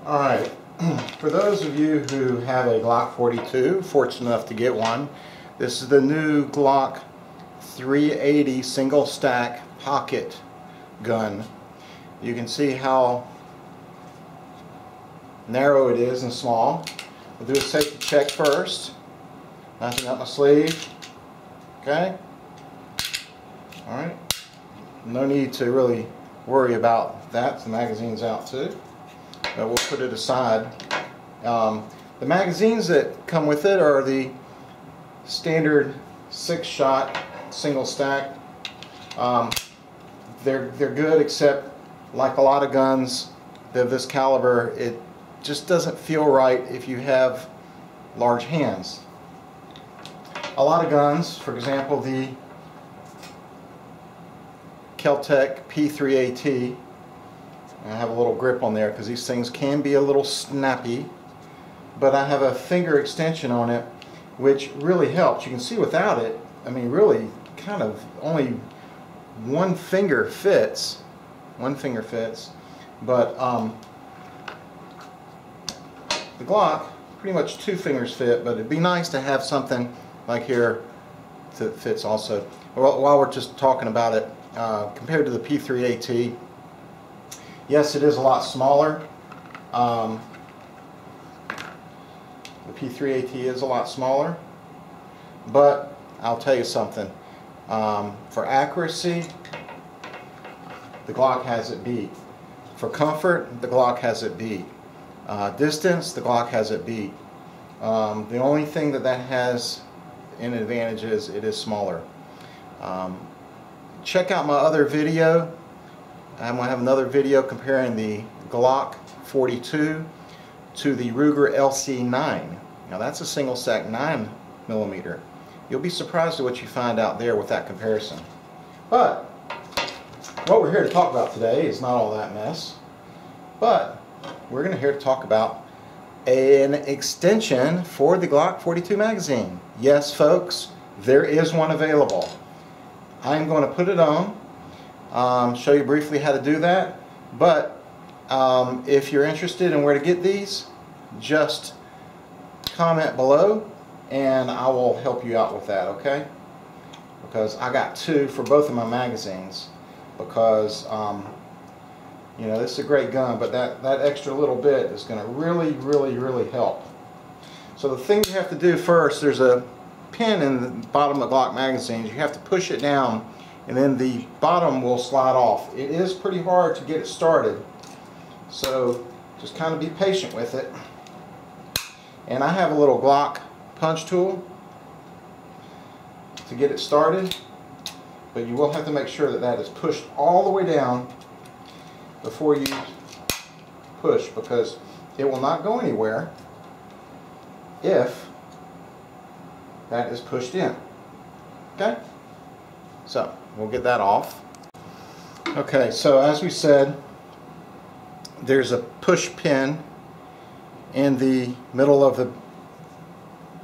Alright, for those of you who have a Glock 42, fortunate enough to get one, this is the new Glock 380 single stack pocket gun. You can see how narrow it is and small. We'll do a safety check first. Nothing up my sleeve. Okay? Alright. No need to really worry about that. The magazine's out too. But we'll put it aside. The magazines that come with it are the standard 6-shot single stack. They're good, except like a lot of guns of this caliber, it just doesn't feel right if you have large hands. A lot of guns, for example the Kel-Tec P3AT, I have a little grip on there because these things can be a little snappy, but I have a finger extension on it which really helps. You can see without it, I mean really kind of only one finger fits, but the Glock, pretty much 2 fingers fit, but it'd be nice to have something like here that fits also. While we're just talking about it, compared to the P3AT, yes, it is a lot smaller. The P3AT is a lot smaller, but I'll tell you something. For accuracy, the Glock has it beat. For comfort, the Glock has it beat. Distance, the Glock has it beat. The only thing that has an advantage is it is smaller. Check out my other video. I'm going to have another video comparing the Glock 42 to the Ruger LC9. Now that's a single stack 9mm. You'll be surprised at what you find out there with that comparison. But what we're here to talk about today is not all that mess, but we're going to here to talk about an extension for the Glock 42 magazine. Yes folks, there is one available. I'm going to put it on, show you briefly how to do that, but if you're interested in where to get these, just comment below and I will help you out with that, okay? Because I got 2 for both of my magazines, because you know, this is a great gun, but that extra little bit is going to really help. So the thing you have to do first, there's a pin in the bottom of Glock magazines. You have to push it down and then the bottom will slide off. It is pretty hard to get it started, so just kind of be patient with it. And I have a little Glock punch tool to get it started, but you will have to make sure that is pushed all the way down before you push, because it will not go anywhere if that is pushed in. Okay? So we'll get that off. Okay, so as we said, there's a push pin in the middle of the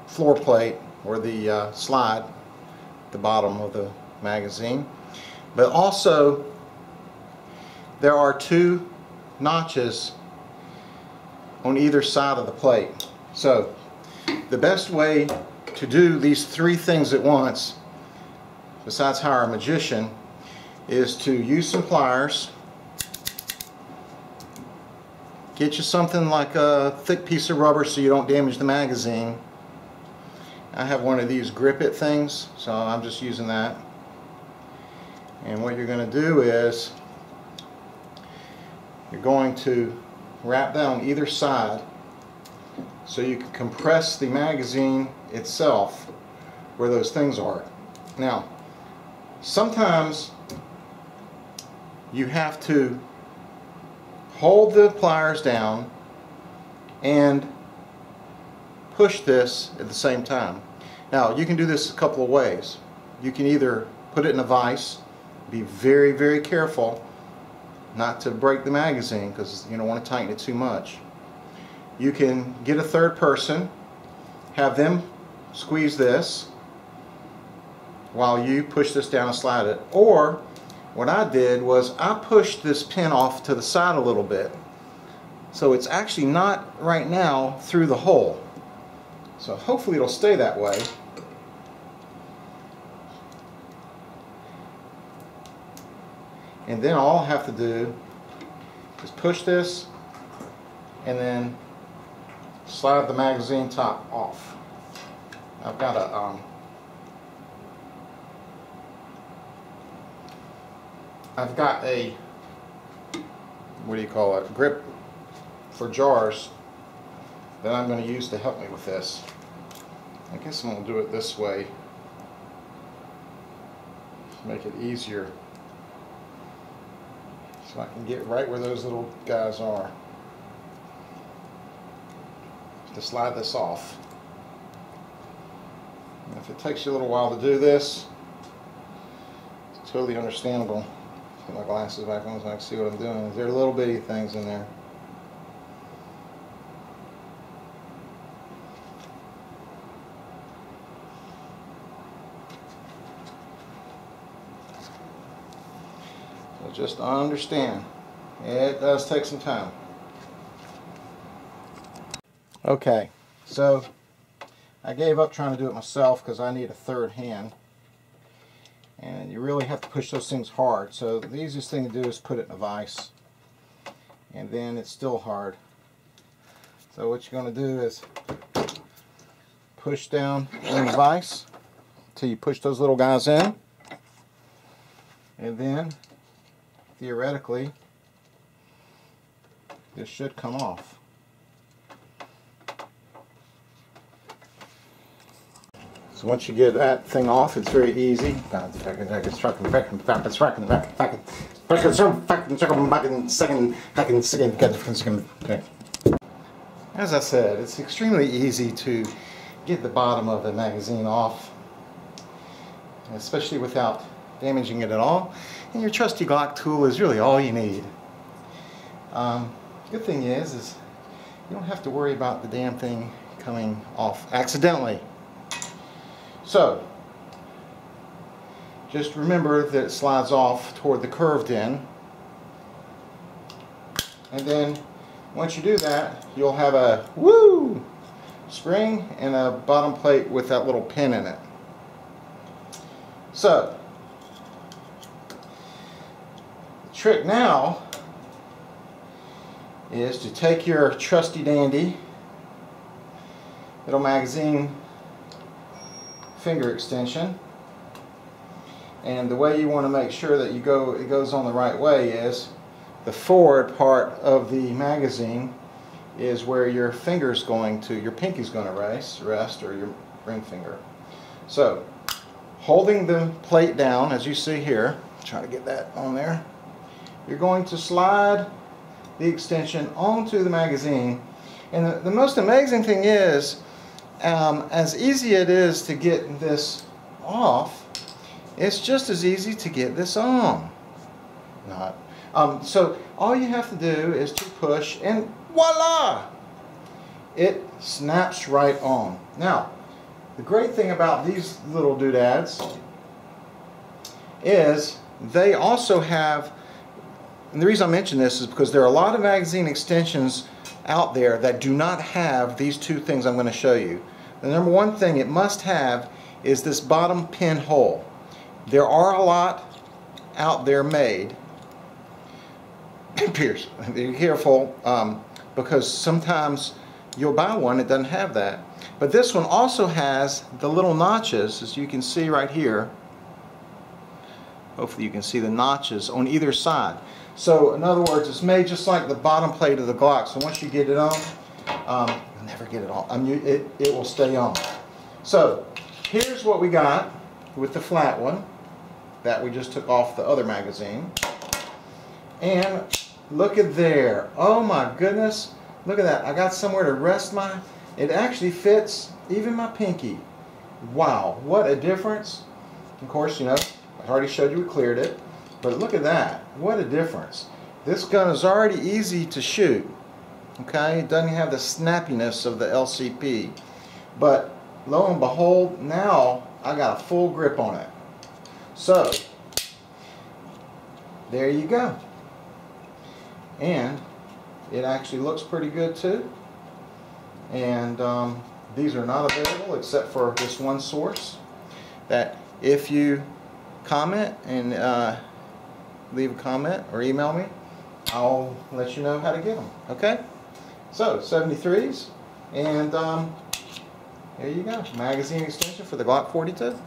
floor plate, or the slide at the bottom of the magazine, but also there are 2 notches on either side of the plate. So the best way to do these 3 things at once, besides hire a magician, is to use some pliers. Get you something like a thick piece of rubber so you don't damage the magazine. I have one of these grip it things, so I'm just using that. And what you're going to do is you're going to wrap down either side so you can compress the magazine itself where those things are. Now, sometimes you have to hold the pliers down and push this at the same time. Now, you can do this a couple of ways. You can either put it in a vise, be very careful not to break the magazine because you don't want to tighten it too much. You can get a third person, have them squeeze this while you push this down and slide it. Or what I did was I pushed this pin off to the side a little bit So it's actually not right now through the hole. So hopefully it'll stay that way. And then all I have to do is push this and then slide the magazine top off. I've got a what do you call it, grip for jars that I'm going to use to help me with this. I guess I'm going to do it this way to make it easier, so I can get right where those little guys are to slide this off. And if it takes you a little while to do this, it's totally understandable. Put my glasses back on so I can see what I'm doing. There are little bitty things in there. So just understand, it does take some time. Okay, so I gave up trying to do it myself because I need a third hand. And you really have to push those things hard. So the easiest thing to do is put it in a vise. And then it's still hard. So what you're going to do is push down in the vise until you push those little guys in. And then, theoretically, this should come off. So once you get that thing off, it's very easy. As I said, it's extremely easy to get the bottom of the magazine off, especially without damaging it at all. And your trusty Glock tool is really all you need. Good thing is you don't have to worry about the damn thing coming off accidentally. So, just remember that it slides off toward the curved end. And then, once you do that, you'll have a spring and a bottom plate with that little pin in it. So, the trick now is to take your trusty dandy little magazine finger extension, and the way you want to make sure that it goes on the right way is the forward part of the magazine is where your finger's going to, your pinky's going to rest, or your ring finger. So holding the plate down, as you see here, try to get that on there, you're going to slide the extension onto the magazine. And the most amazing thing is, as easy it is to get this off, it's just as easy to get this on. So all you have to do is to push, and voila! It snaps right on. Now, the great thing about these little doodads is they also have, and the reason I mention this is because there are a lot of magazine extensions out there that do not have these two things I'm going to show you. The number one thing it must have is this bottom pin hole. There are a lot out there made. Pierce, be careful, because sometimes you'll buy one that doesn't have that. But this one also has the little notches, as you can see right here. Hopefully you can see the notches on either side. So in other words, it's made just like the bottom plate of the Glock. So once you get it on, you'll never get it on. It will stay on. So here's what we got with the flat one that we just took off the other magazine. And look at there. Oh my goodness. Look at that. I got somewhere to rest my, it actually fits even my pinky. Wow, what a difference. Of course, you know, I already showed you we cleared it. But look at that. What a difference. This gun is already easy to shoot. Okay, it doesn't have the snappiness of the LCP. But lo and behold, now I got a full grip on it. So, there you go. And It actually looks pretty good too. And these are not available except for this one source. That if you comment and leave a comment or email me, I'll let you know how to get them. Okay? So 73s, and there you go, magazine extension for the Glock 42.